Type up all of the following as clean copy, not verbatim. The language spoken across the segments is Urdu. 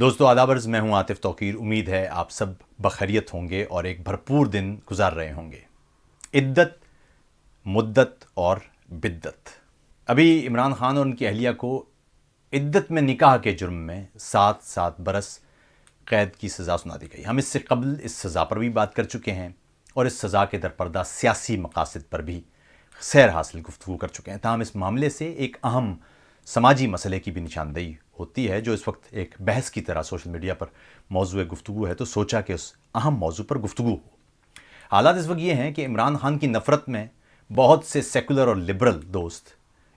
دوستو آداب عرض، میں ہوں عاطف توقیر۔ امید ہے آپ سب بخیریت ہوں گے اور ایک بھرپور دن گزار رہے ہوں گے۔ عدت، مدت اور بدت۔ ابھی عمران خان اور ان کی اہلیہ کو عدت میں نکاح کے جرم میں 7 برس قید کی سزا سنا دی گئی۔ ہم اس سے قبل اس سزا پر بھی بات کر چکے ہیں اور اس سزا کے درپردہ سیاسی مقاصد پر بھی سیر حاصل گفتگو کر چکے ہیں۔ تاہم اس معاملے سے ایک اہم سماجی مسئلے کی بھی نشاندہی ہوتی ہے جو اس وقت ایک بحث کی طرح سوشل میڈیا پر موضوع گفتگو ہے، تو سوچا کہ اس اہم موضوع پر گفتگو ہو۔ حالات اس وقت یہ ہیں کہ عمران خان کی نفرت میں بہت سے سیکولر اور لبرل دوست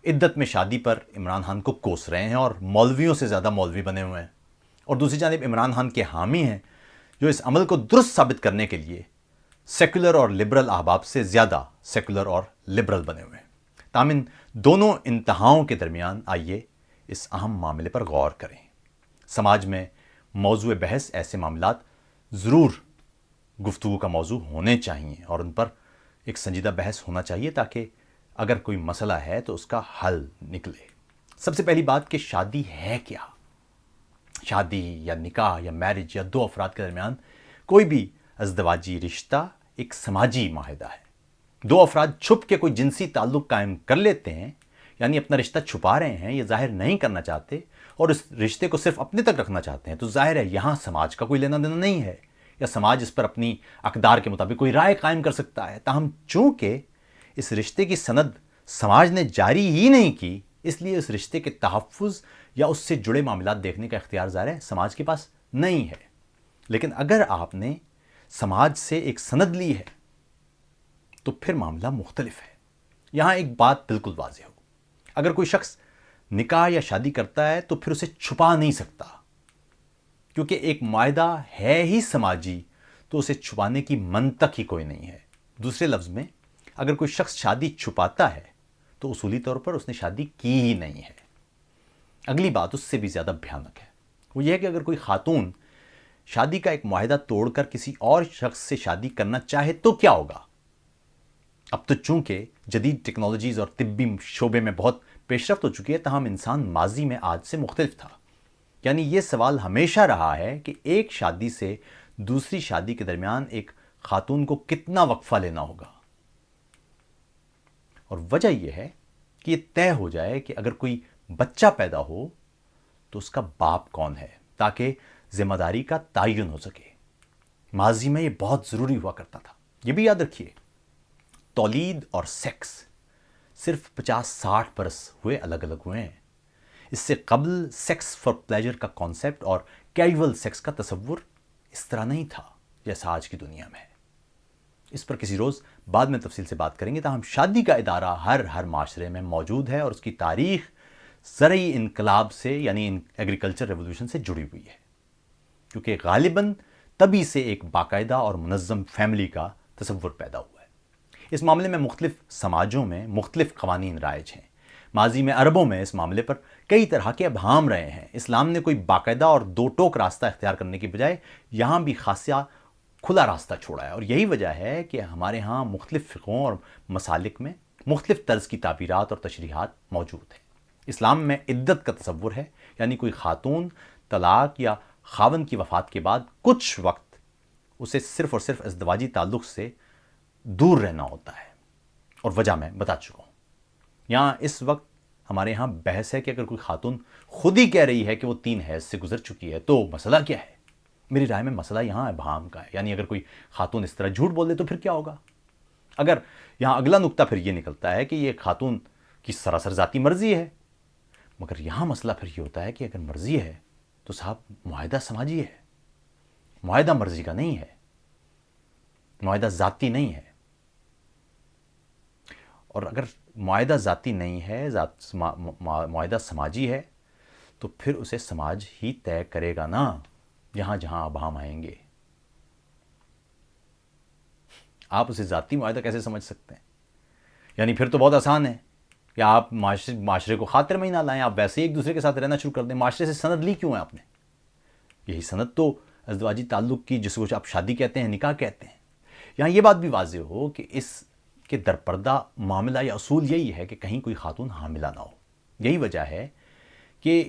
عدت میں شادی پر عمران خان کو کوس رہے ہیں اور مولویوں سے زیادہ مولوی بنے ہوئے ہیں، اور دوسری جانب عمران خان کے حامی ہیں جو اس عمل کو درست ثابت کرنے کے لیے سیکولر اور لبرل احباب سے زیادہ سیکولر اور لبرل بنے ہوئے ہیں۔ تاہم ان دونوں انتہاؤں کے درمیان آئیے اس اہم معاملے پر غور کریں۔ سماج میں موضوع بحث ایسے معاملات ضرور گفتگو کا موضوع ہونے چاہیے اور ان پر ایک سنجیدہ بحث ہونا چاہیے تاکہ اگر کوئی مسئلہ ہے تو اس کا حل نکلے۔ سب سے پہلی بات کہ شادی ہے کیا؟ شادی یا نکاح یا میرج یا دو افراد کے درمیان کوئی بھی ازدواجی رشتہ ایک سماجی معاہدہ ہے۔ دو افراد چھپ کے کوئی جنسی تعلق قائم کر لیتے ہیں، یعنی اپنا رشتہ چھپا رہے ہیں یا ظاہر نہیں کرنا چاہتے اور اس رشتے کو صرف اپنے تک رکھنا چاہتے ہیں، تو ظاہر ہے یہاں سماج کا کوئی لینا دینا نہیں ہے یا سماج اس پر اپنی اقدار کے مطابق کوئی رائے قائم کر سکتا ہے۔ تاہم چونکہ اس رشتے کی سند سماج نے جاری ہی نہیں کی، اس لیے اس رشتے کے تحفظ یا اس سے جڑے معاملات دیکھنے کا اختیار ظاہر ہے سماج کے پاس نہیں ہے۔ لیکن اگر آپ نے سماج سے ایک سند لی ہے تو پھر معاملہ مختلف ہے۔ یہاں ایک بات بالکل واضح ہو، اگر کوئی شخص نکاح یا شادی کرتا ہے تو پھر اسے چھپا نہیں سکتا، کیونکہ ایک معاہدہ ہے ہی سماجی، تو اسے چھپانے کی منطق ہی کوئی نہیں ہے۔ دوسرے لفظ میں اگر کوئی شخص شادی چھپاتا ہے تو اصولی طور پر اس نے شادی کی ہی نہیں ہے۔ اگلی بات اس سے بھی زیادہ بھیانک ہے، وہ یہ ہے کہ اگر کوئی خاتون شادی کا ایک معاہدہ توڑ کر کسی اور شخص سے شادی کرنا چاہے تو کیا ہوگا؟ اب تو چونکہ جدید ٹیکنالوجیز اور طبی شعبے میں بہت پیش رفت ہو چکی ہے، تاہم انسان ماضی میں آج سے مختلف تھا۔ یعنی یہ سوال ہمیشہ رہا ہے کہ ایک شادی سے دوسری شادی کے درمیان ایک خاتون کو کتنا وقفہ لینا ہوگا، اور وجہ یہ ہے کہ یہ طے ہو جائے کہ اگر کوئی بچہ پیدا ہو تو اس کا باپ کون ہے، تاکہ ذمہ داری کا تعین ہو سکے۔ ماضی میں یہ بہت ضروری ہوا کرتا تھا۔ یہ بھی یاد رکھیے، تولید اور سیکس صرف 50-60 برس ہوئے الگ الگ ہوئے ہیں۔ اس سے قبل سیکس فار پلیجر کا کانسیپٹ اور کیجول سیکس کا تصور اس طرح نہیں تھا جیسا آج کی دنیا میں ہے۔ اس پر کسی روز بعد میں تفصیل سے بات کریں گے۔ تاہم شادی کا ادارہ ہر معاشرے میں موجود ہے اور اس کی تاریخ زرعی انقلاب سے یعنی ایگریکلچر ریولوشن سے جڑی ہوئی ہے، کیونکہ غالباً تبھی سے ایک باقاعدہ اور منظم فیملی کا تصور پیدا ہوا ہے۔ اس معاملے میں مختلف سماجوں میں مختلف قوانین رائج ہیں۔ ماضی میں عربوں میں اس معاملے پر کئی طرح کے ابہام رہے ہیں۔ اسلام نے کوئی باقاعدہ اور دو ٹوک راستہ اختیار کرنے کی بجائے یہاں بھی خاصا کھلا راستہ چھوڑا ہے، اور یہی وجہ ہے کہ ہمارے ہاں مختلف فقہوں اور مسالک میں مختلف طرز کی تعبیرات اور تشریحات موجود ہیں۔ اسلام میں عدت کا تصور ہے، یعنی کوئی خاتون طلاق یا خاوند کی وفات کے بعد کچھ وقت اسے صرف اور صرف ازدواجی تعلق سے دور رہنا ہوتا ہے، اور وجہ میں بتا چکا ہوں۔ یہاں اس وقت ہمارے ہاں بحث ہے کہ اگر کوئی خاتون خود ہی کہہ رہی ہے کہ وہ 3 حیض سے گزر چکی ہے تو مسئلہ کیا ہے؟ میری رائے میں مسئلہ یہاں ابہام کا ہے، یعنی اگر کوئی خاتون اس طرح جھوٹ بول دے تو پھر کیا ہوگا؟ اگر یہاں اگلا نقطہ پھر یہ نکلتا ہے کہ یہ خاتون کی سراسر ذاتی مرضی ہے، مگر یہاں مسئلہ پھر یہ ہوتا ہے کہ اگر مرضی ہے تو صاحب معاہدہ سماجی ہے، معاہدہ مرضی کا نہیں ہے، معاہدہ ذاتی نہیں ہے۔ اور اگر معاہدہ ذاتی نہیں ہے، معاہدہ سماجی ہے، تو پھر اسے سماج ہی طے کرے گا نا، جہاں جہاں ابہام آئیں گے۔ آپ اسے ذاتی معاہدہ کیسے سمجھ سکتے ہیں؟ یعنی پھر تو بہت آسان ہے کہ آپ معاشرے کو خاطر میں ہی نہ لائیں، آپ ویسے ہی ایک دوسرے کے ساتھ رہنا شروع کر دیں۔ معاشرے سے سند لی کیوں ہے آپ نے؟ یہی سند تو ازدواجی تعلق کی، جس کو آپ شادی کہتے ہیں، نکاح کہتے ہیں۔ یہاں یہ بات بھی واضح ہو کہ اس کے درپردہ معاملہ یا اصول یہی ہے کہ کہیں کوئی خاتون حاملہ نہ ہو۔ یہی وجہ ہے کہ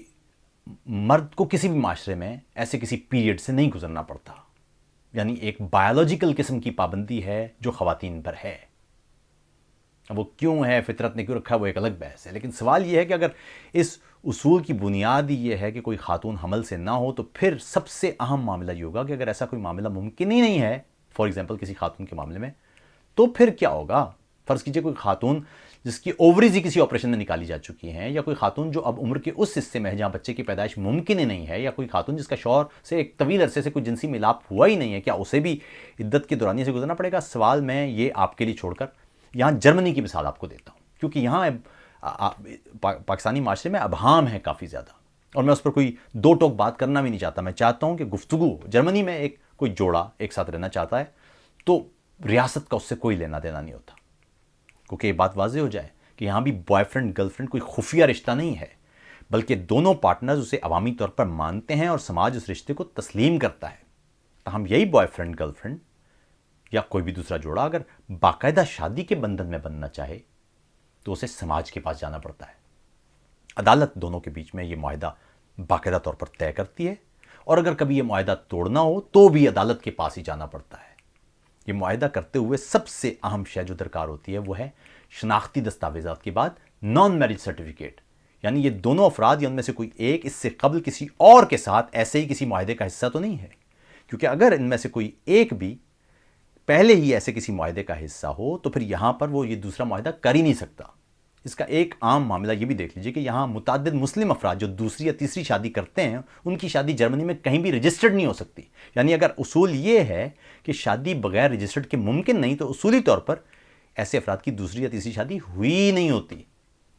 مرد کو کسی بھی معاشرے میں ایسے کسی پیریڈ سے نہیں گزرنا پڑتا. یعنی ایک بایولوجیکل قسم کی پابندی ہے جو خواتین پر ہے. اب وہ کیوں ہے، فطرت نے کیوں رکھا، وہ ایک الگ بحث ہے. لیکن سوال یہ ہے کہ اگر اس اصول کی بنیاد ہی یہ ہے کہ کوئی خاتون حمل سے نہ ہو، تو پھر سب سے اہم معاملہ یہ ہوگا کہ اگر ایسا کوئی معاملہ ممکن ہی نہیں ہے، فار ایگزامپل کسی خاتون کے معاملے میں، تو پھر کیا ہوگا؟ فرض کیجئے کوئی خاتون جس کی اووریز ہی کسی آپریشن میں نکالی جا چکی ہیں، یا کوئی خاتون جو اب عمر کے اس حصے میں ہے جہاں بچے کی پیدائش ممکن ہی نہیں ہے، یا کوئی خاتون جس کا شوہر سے ایک طویل عرصے سے کوئی جنسی ملاپ ہوا ہی نہیں ہے، کیا اسے بھی عدت کے دورانیے سے گزرنا پڑے گا؟ سوال میں یہ آپ کے لیے چھوڑ کر یہاں جرمنی کی مثال آپ کو دیتا ہوں، کیونکہ یہاں پاکستانی معاشرے میں ابہام ہے کافی زیادہ، اور میں اس پر کوئی دو ٹوک بات کرنا بھی نہیں چاہتا. میں چاہتا ہوں کہ گفتگو، جرمنی میں ایک کوئی جوڑا ایک ساتھ رہنا چاہتا ہے تو ریاست کا اس سے کوئی لینا دینا نہیں ہوتا، کیونکہ یہ بات واضح ہو جائے کہ یہاں بھی بوائے فرینڈ گرل فرینڈ کوئی خفیہ رشتہ نہیں ہے، بلکہ دونوں پارٹنرز اسے عوامی طور پر مانتے ہیں اور سماج اس رشتے کو تسلیم کرتا ہے. تاہم یہی بوائے فرینڈ گرل فرینڈ یا کوئی بھی دوسرا جوڑا اگر باقاعدہ شادی کے بندھن میں بننا چاہے تو اسے سماج کے پاس جانا پڑتا ہے. عدالت دونوں کے بیچ میں یہ معاہدہ باقاعدہ طور پر طے کرتی ہے، اور اگر کبھی یہ معاہدہ توڑنا ہو تو بھی عدالت کے پاس ہی جانا پڑتا ہے. یہ معاہدہ کرتے ہوئے سب سے اہم شے جو درکار ہوتی ہے وہ ہے شناختی دستاویزات کے بعد نان میرج سرٹیفکیٹ. یعنی یہ دونوں افراد یا ان میں سے کوئی ایک اس سے قبل کسی اور کے ساتھ ایسے ہی کسی معاہدے کا حصہ تو نہیں ہے، کیونکہ اگر ان میں سے کوئی ایک بھی پہلے ہی ایسے کسی معاہدے کا حصہ ہو تو پھر یہاں پر وہ یہ دوسرا معاہدہ کر ہی نہیں سکتا. اس کا ایک عام معاملہ یہ بھی دیکھ لیجئے کہ یہاں متعدد مسلم افراد جو دوسری یا تیسری شادی کرتے ہیں، ان کی شادی جرمنی میں کہیں بھی رجسٹرڈ نہیں ہو سکتی. یعنی اگر اصول یہ ہے کہ شادی بغیر رجسٹرڈ کے ممکن نہیں، تو اصولی طور پر ایسے افراد کی دوسری یا تیسری شادی ہوئی نہیں ہوتی.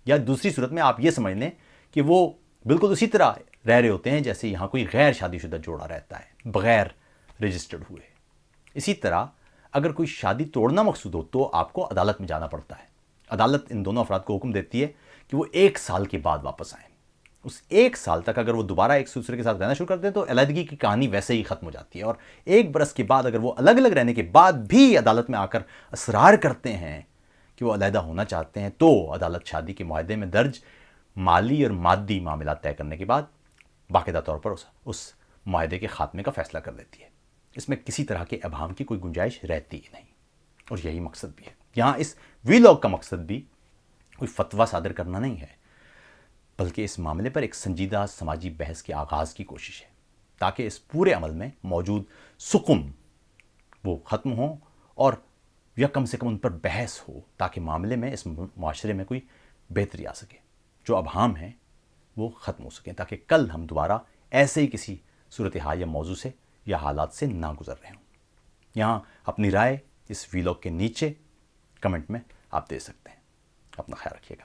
یا دوسری صورت میں آپ یہ سمجھ لیں کہ وہ بالکل اسی طرح رہ رہے ہوتے ہیں جیسے یہاں کوئی غیر شادی شدہ جوڑا رہتا ہے بغیر رجسٹرڈ ہوئے. اسی طرح اگر کوئی شادی توڑنا مقصود ہو تو آپ کو عدالت میں جانا پڑتا ہے. عدالت ان دونوں افراد کو حکم دیتی ہے کہ وہ 1 سال کے بعد واپس آئیں. اس 1 سال تک اگر وہ دوبارہ ایک دوسرے کے ساتھ رہنا شروع کرتے ہیں تو علیحدگی کی کہانی ویسے ہی ختم ہو جاتی ہے. اور 1 برس کے بعد اگر وہ الگ الگ رہنے کے بعد بھی عدالت میں آ کر اصرار کرتے ہیں کہ وہ علیحدہ ہونا چاہتے ہیں تو عدالت شادی کے معاہدے میں درج مالی اور مادی معاملات طے کرنے کے بعد باقاعدہ طور پر اس معاہدے کے خاتمے کا فیصلہ کر دیتی ہے. اس میں کسی طرح کے ابہام کی کوئی گنجائش رہتی ہی نہیں، اور یہی مقصد بھی ہے. یہاں اس ویلاگ کا مقصد بھی کوئی فتویٰ صادر کرنا نہیں ہے، بلکہ اس معاملے پر ایک سنجیدہ سماجی بحث کے آغاز کی کوشش ہے، تاکہ اس پورے عمل میں موجود سقم وہ ختم ہوں اور یا کم سے کم ان پر بحث ہو، تاکہ معاملے میں اس معاشرے میں کوئی بہتری آ سکے، جو ابہام ہیں وہ ختم ہو سکیں، تاکہ کل ہم دوبارہ ایسے ہی کسی صورتحال یا موضوع سے یا حالات سے نہ گزر رہے ہوں. یہاں اپنی رائے اس ویلاگ کے نیچے کمنٹ میں آپ دے سکتے ہیں. اپنا خیال رکھیے گا.